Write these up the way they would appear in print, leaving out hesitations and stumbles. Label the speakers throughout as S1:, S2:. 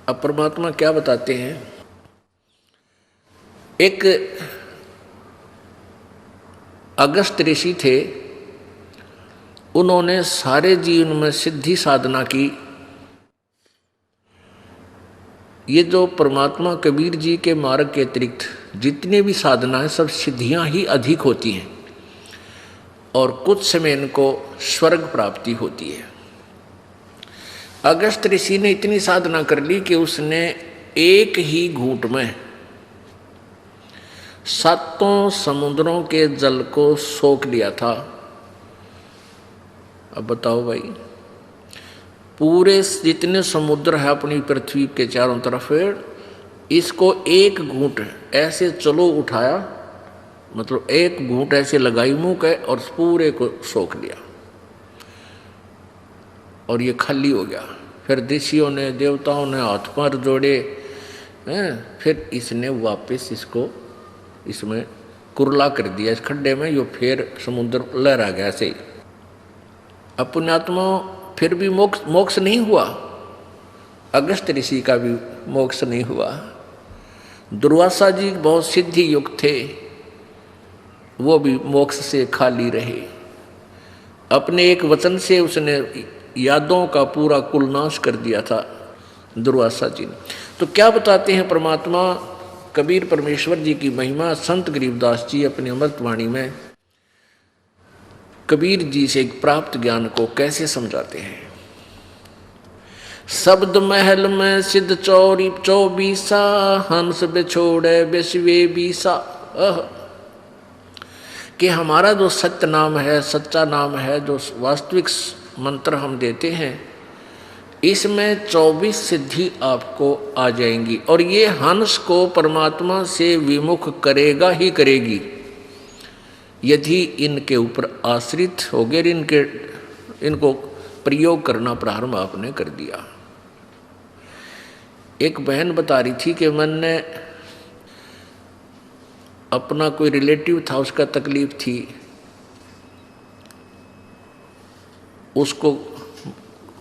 S1: अब परमात्मा क्या बताते हैं। एक अगस्त ऋषि थे, उन्होंने सारे जीवन में सिद्धि साधना की। ये जो परमात्मा कबीर जी के मार्ग के अतिरिक्त जितने भी साधना है सब सिद्धियां ही अधिक होती हैं और कुछ समय इनको स्वर्ग प्राप्ति होती है। अगस्त ऋषि ने इतनी साधना कर ली कि उसने एक ही घूंट में 7 समुद्रों के जल को सोख लिया था। अब बताओ भाई, पूरे जितने समुद्र है अपनी पृथ्वी के चारों तरफ, इसको एक घूंट ऐसे चलो उठाया, मतलब एक घूंट ऐसे लगाई मुंह के और पूरे को सोख लिया और ये खाली हो गया। फिर ऋषियों ने देवताओं ने हाथ पैर जोड़े हैं, फिर इसने वापस इसको इसमें कुरला कर दिया इस खड्डे में, यो फिर समुद्र लहरा गया ऐसे ही। अपनात्मा फिर भी मोक्ष नहीं हुआ, अगस्त ऋषि का भी मोक्ष नहीं हुआ। दुर्वासा जी बहुत सिद्धि युक्त थे, वो भी मोक्ष से खाली रहे। अपने एक वचन से उसने यादों का पूरा कुलनाश कर दिया था दुर्वासा जी ने। तो क्या बताते हैं परमात्मा कबीर परमेश्वर जी की महिमा, संत गरीबदास जी अपनी अमृतवाणी में कबीर जी से प्राप्त ज्ञान को कैसे समझाते हैं। शब्द महल में सिद्ध चौरी 24 हंस बिछोड़े बिस्वे 20। कि हमारा जो सत्य नाम है, सच्चा नाम है, जो वास्तविक मंत्र हम देते हैं, इसमें 24 सिद्धि आपको आ जाएंगी और ये हंस को परमात्मा से विमुख करेगा ही करेगी यदि इनके ऊपर आश्रित हो गए, इनको प्रयोग करना प्रारंभ आपने कर दिया। एक बहन बता रही थी कि मैंने अपना कोई रिलेटिव था, उसका तकलीफ थी, उसको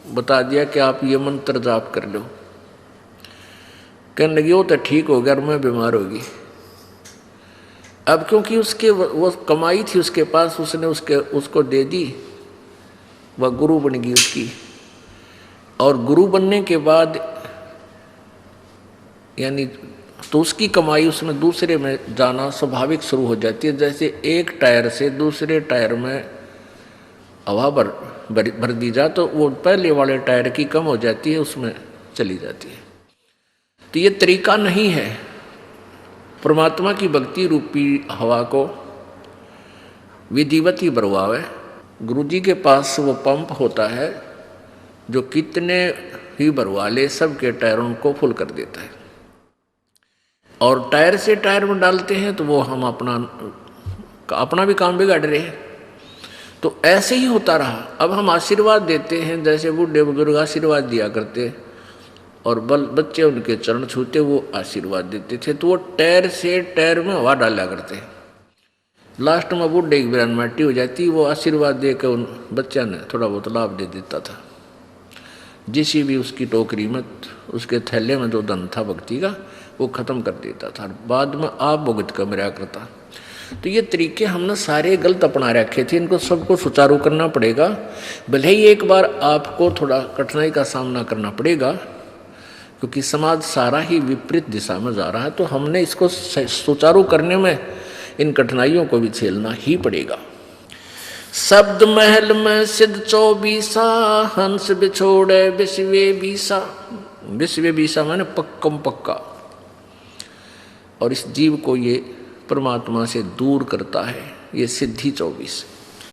S1: बता दिया कि आप ये मंत्र जाप कर लो। कहने लगी वो तो ठीक हो गया और मैं बीमार होगी। अब क्योंकि उसके वो कमाई थी उसके पास, उसने उसको दे दी, वह गुरु बन गई उसकी। और गुरु बनने के बाद यानी तो उसकी कमाई उसमें दूसरे में जाना स्वाभाविक शुरू हो जाती है। जैसे एक टायर से दूसरे टायर में हवा भर दी जा तो वो पहले वाले टायर की कम हो जाती है, उसमें चली जाती है। तो ये तरीका नहीं है। परमात्मा की भक्ति रूपी हवा को विधिवत ही भरवावे। गुरु जी के पास वो पंप होता है जो कितने ही भरवा ले सबके टायरों को फुल कर देता है। और टायर से टायर में डालते हैं तो वो हम अपना भी काम बिगाड़ रहे हैं। तो ऐसे ही होता रहा। अब हम आशीर्वाद देते हैं, जैसे बूढ़े बुजुर्ग आशीर्वाद दिया करते और बच्चे उनके चरण छूते वो आशीर्वाद देते थे, तो वो टायर से टायर में हवा डाला करते। लास्ट में बूढ़े की बिरान माटी हो जाती, वो आशीर्वाद देकर उन बच्चा ने थोड़ा बहुत लाभ दे देता था। जिसी भी उसकी टोकरी में, उसके थैले में जो धन था भक्ति का, वो खत्म कर देता था, बाद में आप भुगत कर मरा करता। तो ये तरीके हमने सारे गलत अपना रखे थे, इनको सबको सुचारू करना पड़ेगा। भले ही एक बार आपको थोड़ा कठिनाई का सामना करना पड़ेगा, क्योंकि समाज सारा ही विपरीत दिशा में जा रहा है, तो हमने इसको सुचारू करने में इन कठिनाइयों को भी झेलना ही पड़ेगा। शब्द महल में सिद्ध 24 हंस बिछोड़े बिस्वे 20। बिस्वे 20 माने पक्कम पक्का। और इस जीव को ये परमात्मा से दूर करता है, ये सिद्धि 24।